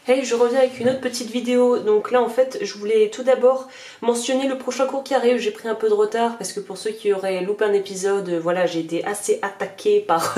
Hey, je reviens avec une autre petite vidéo. Donc là en fait je voulais tout d'abord mentionner le prochain cours qui arrive. J'ai pris un peu de retard parce que pour ceux qui auraient loupé un épisode, voilà, j'ai été assez attaquée par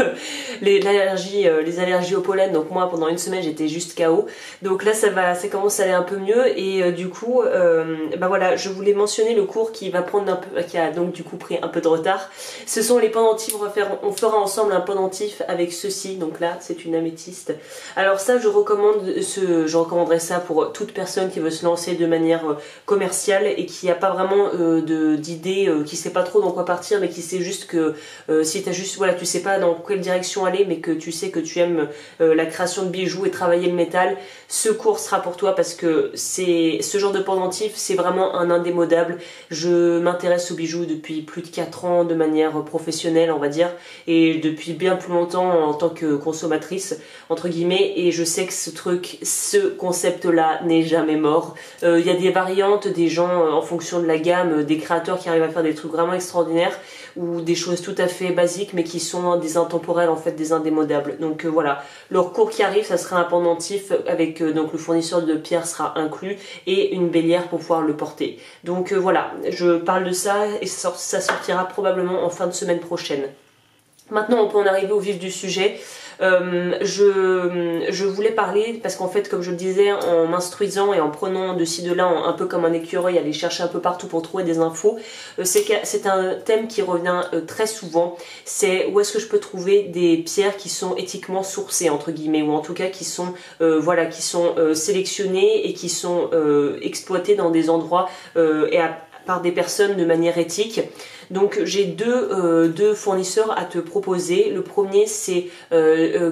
les allergies au pollen. Donc moi pendant une semaine j'étais juste KO. Donc là ça commence à aller un peu mieux et du coup bah voilà, je voulais mentionner le cours qui va prendre un peu, qui a donc du coup pris un peu de retard. Ce sont les pendentifs. On fera ensemble un pendentif avec ceci. Donc là c'est une améthyste. Alors ça je recommanderais ça pour toute personne qui veut se lancer de manière commerciale et qui n'a pas vraiment d'idée, qui sait pas trop dans quoi partir, mais qui sait juste que si t'as juste, voilà, tu sais pas dans quelle direction aller, mais que tu sais que tu aimes la création de bijoux et travailler le métal, ce cours sera pour toi parce que c'est ce genre de pendentif, c'est vraiment un indémodable. Je m'intéresse aux bijoux depuis plus de 4 ans de manière professionnelle, on va dire, et depuis bien plus longtemps en tant que consommatrice, entre guillemets, et je sais que ce concept-là n'est jamais mort. Il y a des variantes, des gens en fonction de la gamme, des créateurs qui arrivent à faire des trucs vraiment extraordinaires ou des choses tout à fait basiques mais qui sont des intemporels, en fait, des indémodables. Donc voilà, leur cours qui arrive, ça sera un pendentif avec donc le fournisseur de pierres sera inclus et une bélière pour pouvoir le porter. Donc voilà, je parle de ça et ça sortira probablement en fin de semaine prochaine. Maintenant, on peut en arriver au vif du sujet. Je voulais parler parce qu'en fait, comme je le disais, en m'instruisant et en prenant de ci de là, un peu comme un écureuil, aller chercher un peu partout pour trouver des infos, c'est un thème qui revient très souvent. C'est où est-ce que je peux trouver des pierres qui sont éthiquement sourcées, entre guillemets, ou en tout cas qui sont voilà, qui sont sélectionnées et qui sont exploitées dans des endroits par des personnes de manière éthique. Donc j'ai deux fournisseurs à te proposer. Le premier c'est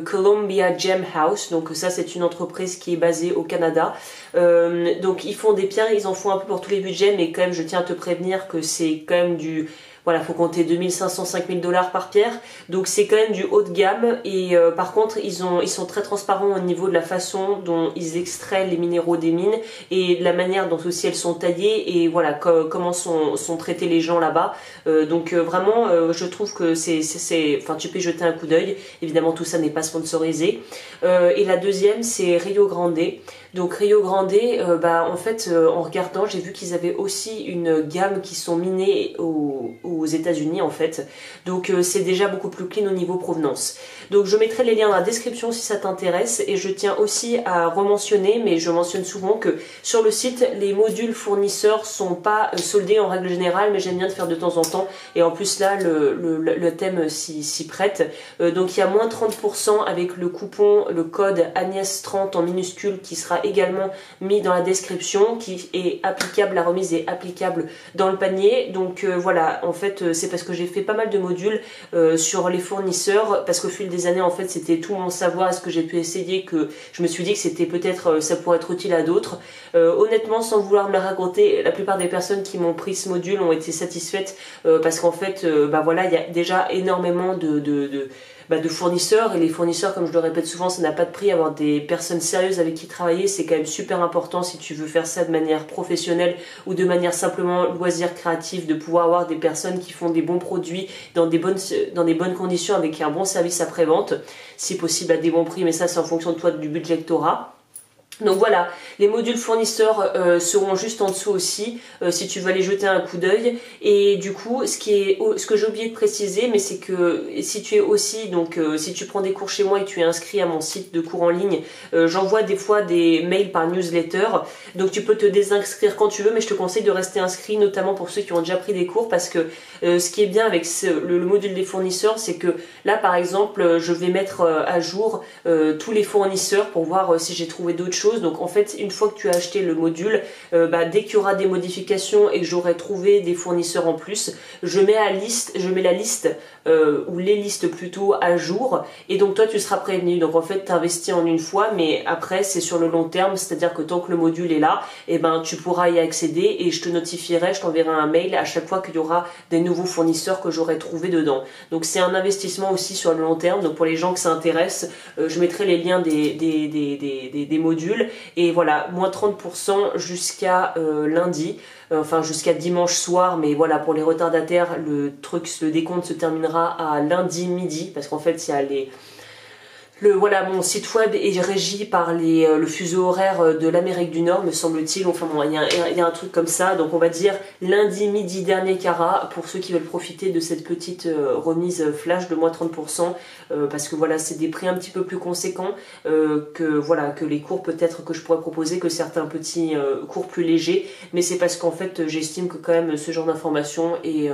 Columbia Gem House. Donc ça c'est une entreprise qui est basée au Canada. Donc ils font des pierres, ils en font un peu pour tous les budgets, mais quand même je tiens à te prévenir que c'est quand même du... Voilà, faut compter 2500-5000 $ par pierre, donc c'est quand même du haut de gamme et par contre ils sont très transparents au niveau de la façon dont ils extraient les minéraux des mines et de la manière dont aussi elles sont taillées et voilà comment sont traités les gens là-bas. Donc vraiment je trouve que enfin tu peux y jeter un coup d'œil. Évidemment tout ça n'est pas sponsorisé. Et la deuxième c'est Rio Grande. Donc Rio Grande, bah en fait en regardant j'ai vu qu'ils avaient aussi une gamme qui sont minées aux États-Unis en fait. Donc c'est déjà beaucoup plus clean au niveau provenance. Donc je mettrai les liens dans la description si ça t'intéresse et je tiens aussi à rementionner, mais je mentionne souvent que sur le site les modules fournisseurs sont pas soldés en règle générale, mais j'aime bien de faire de temps en temps et en plus là le thème s'y prête. Donc il y a moins 30% avec le coupon, le code Agnès30 en minuscule qui sera également mis dans la description, qui est applicable, la remise est applicable dans le panier. Donc voilà, en fait c'est parce que j'ai fait pas mal de modules sur les fournisseurs, parce qu'au fil des années en fait c'était tout mon savoir et ce que j'ai pu essayer que je me suis dit que c'était peut-être ça pourrait être utile à d'autres. Honnêtement, sans vouloir me la raconter, la plupart des personnes qui m'ont pris ce module ont été satisfaites parce qu'en fait bah voilà, il y a déjà énormément de fournisseurs, et les fournisseurs, comme je le répète souvent, ça n'a pas de prix. Avoir des personnes sérieuses avec qui travailler, c'est quand même super important si tu veux faire ça de manière professionnelle ou de manière simplement loisir créatif, de pouvoir avoir des personnes qui font des bons produits dans des bonnes conditions avec un bon service après-vente, si possible à des bons prix, mais ça c'est en fonction de toi, du budget que tu auras. Donc voilà, les modules fournisseurs seront juste en dessous aussi, si tu veux aller jeter un coup d'œil. Et du coup, ce que j'ai oublié de préciser, mais c'est que si tu es aussi, donc si tu prends des cours chez moi et tu es inscrit à mon site de cours en ligne, j'envoie des fois des mails par newsletter. Donc tu peux te désinscrire quand tu veux, mais je te conseille de rester inscrit, notamment pour ceux qui ont déjà pris des cours, parce que ce qui est bien avec le module des fournisseurs, c'est que là par exemple, je vais mettre à jour tous les fournisseurs pour voir si j'ai trouvé d'autres choses. Donc en fait, une fois que tu as acheté le module, dès qu'il y aura des modifications et que j'aurai trouvé des fournisseurs en plus, je mets la liste ou les listes plutôt à jour, et donc toi tu seras prévenu. Donc en fait tu investis en une fois, mais après c'est sur le long terme, c'est-à-dire que tant que le module est là, et tu pourras y accéder et je te notifierai, je t'enverrai un mail à chaque fois qu'il y aura des nouveaux fournisseurs que j'aurai trouvé dedans. Donc c'est un investissement aussi sur le long terme. Donc pour les gens que ça intéresse, je mettrai les liens des modules. Et voilà, moins 30% jusqu'à lundi, enfin jusqu'à dimanche soir, mais voilà, pour les retardataires, le décompte se terminera à lundi midi, parce qu'en fait il y a Voilà, mon site web est régi par le fuseau horaire de l'Amérique du Nord, me semble-t-il. Enfin bon, il y a un truc comme ça. Donc on va dire lundi midi dernier carat pour ceux qui veulent profiter de cette petite remise flash de moins 30%. Parce que voilà, c'est des prix un petit peu plus conséquents que les cours peut-être que je pourrais proposer, que certains petits cours plus légers. Mais c'est parce qu'en fait, j'estime que quand même ce genre d'information est...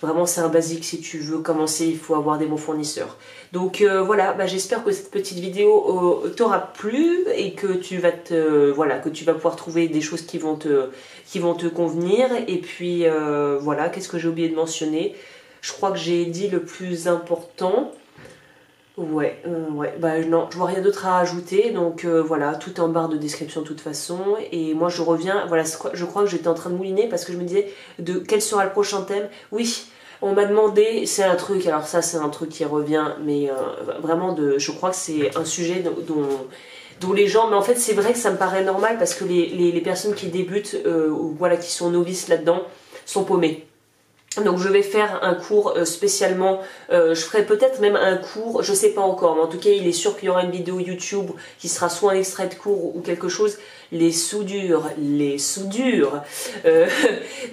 Vraiment, c'est un basique. Si tu veux commencer, il faut avoir des bons fournisseurs. Donc voilà, j'espère que cette petite vidéo t'aura plu et que tu vas que tu vas pouvoir trouver des choses qui vont te convenir. Et puis voilà, qu'est-ce que j'ai oublié de mentionner? Je crois que j'ai dit le plus important. Ouais, non, je vois rien d'autre à ajouter, donc voilà, tout est en barre de description de toute façon, et moi je reviens, voilà, je crois que j'étais en train de mouliner parce que je me disais de quel sera le prochain thème. Oui, on m'a demandé, c'est un truc, alors ça c'est un truc qui revient, mais vraiment, je crois que c'est un sujet dont les gens, mais en fait c'est vrai que ça me paraît normal parce que les personnes qui débutent, ou voilà, qui sont novices là-dedans, sont paumées. Donc je vais faire un cours spécialement, je ferai peut-être même un cours, je sais pas encore, mais en tout cas il est sûr qu'il y aura une vidéo YouTube qui sera soit un extrait de cours ou quelque chose, les soudures,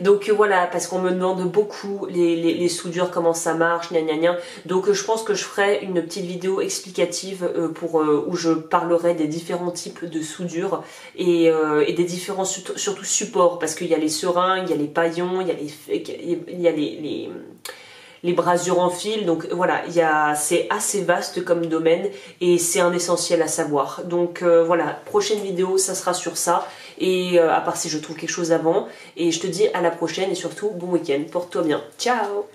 donc voilà, parce qu'on me demande beaucoup les soudures, comment ça marche, gna gna gna, donc je pense que je ferai une petite vidéo explicative où je parlerai des différents types de soudures et des différents surtout supports, parce qu'il y a les seringues, il y a les paillons, il y a les brasures en fil, donc voilà, c'est assez vaste comme domaine et c'est un essentiel à savoir. Donc voilà, prochaine vidéo, ça sera sur ça, et à part si je trouve quelque chose avant, et je te dis à la prochaine et surtout bon week-end, porte-toi bien, ciao.